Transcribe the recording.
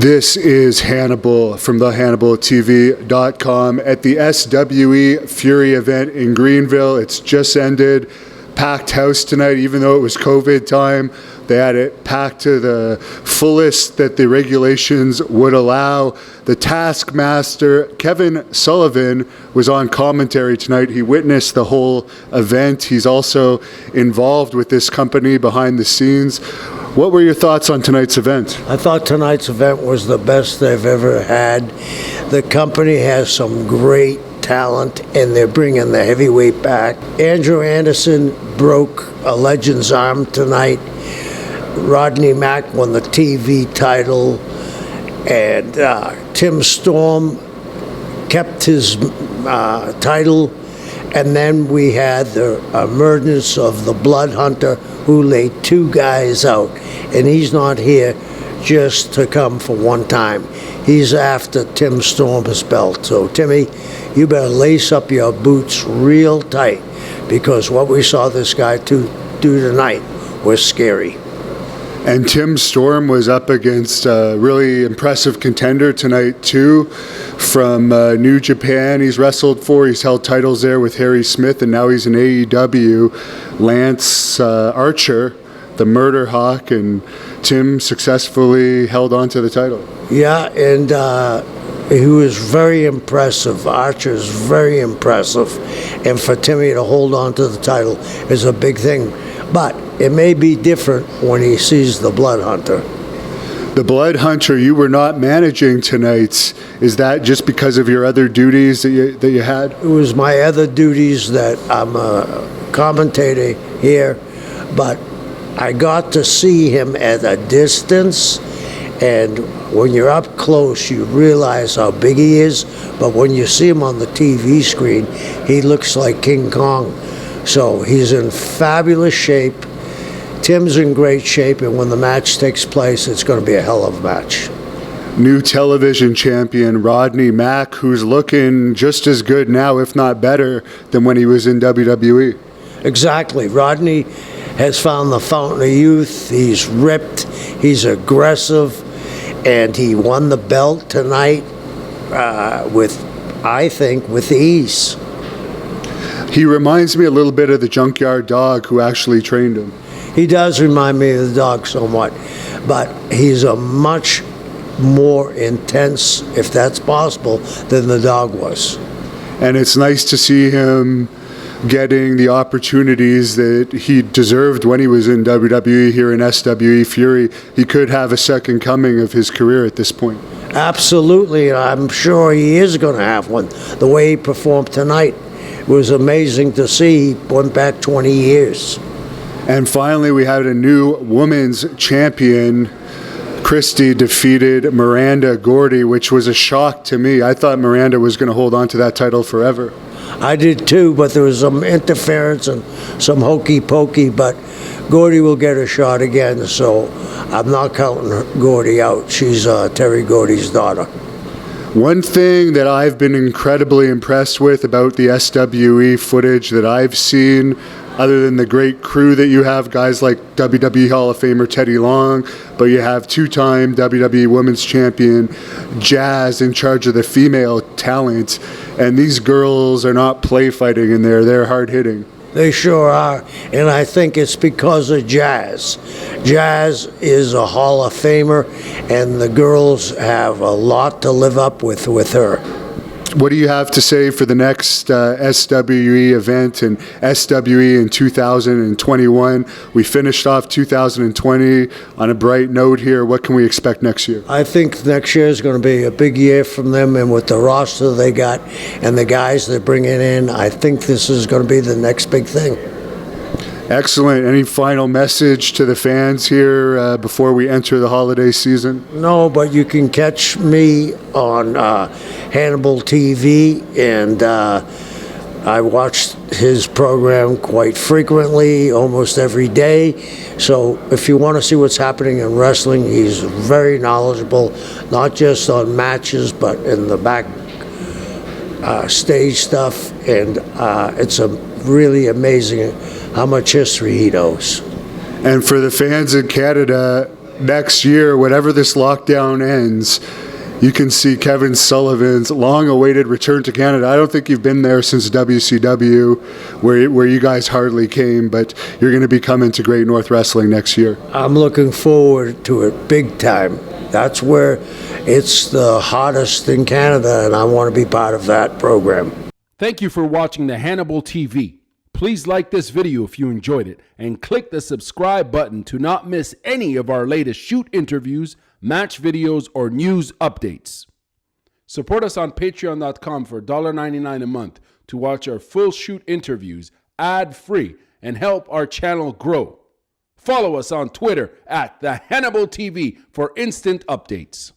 This is Hannibal from thehannibaltv.com at the SWE Fury event in Greenville. It's just ended. Packed house tonight, even though it was COVID time. They had it packed to the fullest that the regulations would allow. The Taskmaster, Kevin Sullivan, was on commentary tonight. He witnessed the whole event. He's also involved with this company behind the scenes. What were your thoughts on tonight's event? I thought tonight's event was the best they've ever had. The company has some great talent, and they're bringing the heavyweight back. Andrew Anderson broke a legend's arm tonight. Rodney Mack won the TV title, and Tim Storm kept his title. And then we had the emergence of the Blood Hunter, who laid two guys out. And he's not here just to come for one time. He's after Tim Storm's belt. So, Timmy, you better lace up your boots real tight, because what we saw this guy do tonight was scary. And Tim Storm was up against a really impressive contender tonight, too, from New Japan. He's wrestled for, he's held titles there with Harry Smith, and now he's in AEW. Lance Archer, the Murder Hawk, and Tim successfully held on to the title. Yeah, and he was very impressive. Archer's very impressive. And for Timmy to hold on to the title is a big thing. But it may be different when he sees the Blood Hunter. The Blood Hunter, you were not managing tonight. Is that just because of your other duties that you had? It was my other duties that I'm a commentator here, but I got to see him at a distance, and when you're up close, you realize how big he is, but when you see him on the TV screen, he looks like King Kong. So he's in fabulous shape. Tim's in great shape, and when the match takes place, it's going to be a hell of a match. New television champion Rodney Mack, who's looking just as good now, if not better, than when he was in WWE. Exactly. Rodney has found the fountain of youth. He's ripped. He's aggressive. And he won the belt tonight with ease. He reminds me a little bit of the Junkyard Dog who actually trained him. He does remind me of the Dog somewhat, but he's a much more intense, if that's possible, than the Dog was. And it's nice to see him getting the opportunities that he deserved when he was in WWE here in SWE Fury. He could have a second coming of his career at this point. Absolutely, I'm sure he is going to have one. The way he performed tonight was amazing to see. He went back 20 years. And finally, we had a new women's champion. Christie defeated Miranda Gordy, which was a shock to me. I thought Miranda was going to hold on to that title forever. I did too, but there was some interference and some hokey pokey, but Gordy will get a shot again, so I'm not counting Gordy out. She's Terry Gordy's daughter. One thing that I've been incredibly impressed with about the SWE footage that I've seen, other than the great crew that you have, guys like WWE Hall of Famer Teddy Long, but you have two-time WWE Women's Champion Jazz in charge of the female talent, and these girls are not play fighting in there, they're hard-hitting. They sure are, and I think it's because of Jazz. Jazz is a Hall of Famer, and the girls have a lot to live up with her. What do you have to say for the next SWE event and SWE in 2021? We finished off 2020 on a bright note here. What can we expect next year? I think next year is going to be a big year from them, and with the roster they got and the guys they're bringing in, I think this is going to be the next big thing. Excellent. Any final message to the fans here before we enter the holiday season? No, but you can catch me on Hannibal TV, and I watch his program quite frequently, almost every day. So if you want to see what's happening in wrestling, he's very knowledgeable, not just on matches, but in the back stage stuff, and it's a really amazing how much history he knows. And for the fans in Canada, next year, whenever this lockdown ends, you can see Kevin Sullivan's long-awaited return to Canada. I don't think you've been there since WCW, where you guys hardly came, but you're going to be coming to Great North Wrestling next year. I'm looking forward to it big time. That's where it's the hottest in Canada, and I want to be part of that program. Thank you for watching the Hannibal TV. Please like this video if you enjoyed it, and click the subscribe button to not miss any of our latest shoot interviews, match videos, or news updates. Support us on patreon.com for $1.99 a month to watch our full shoot interviews ad-free and help our channel grow. Follow us on Twitter at the Hannibal TV for instant updates.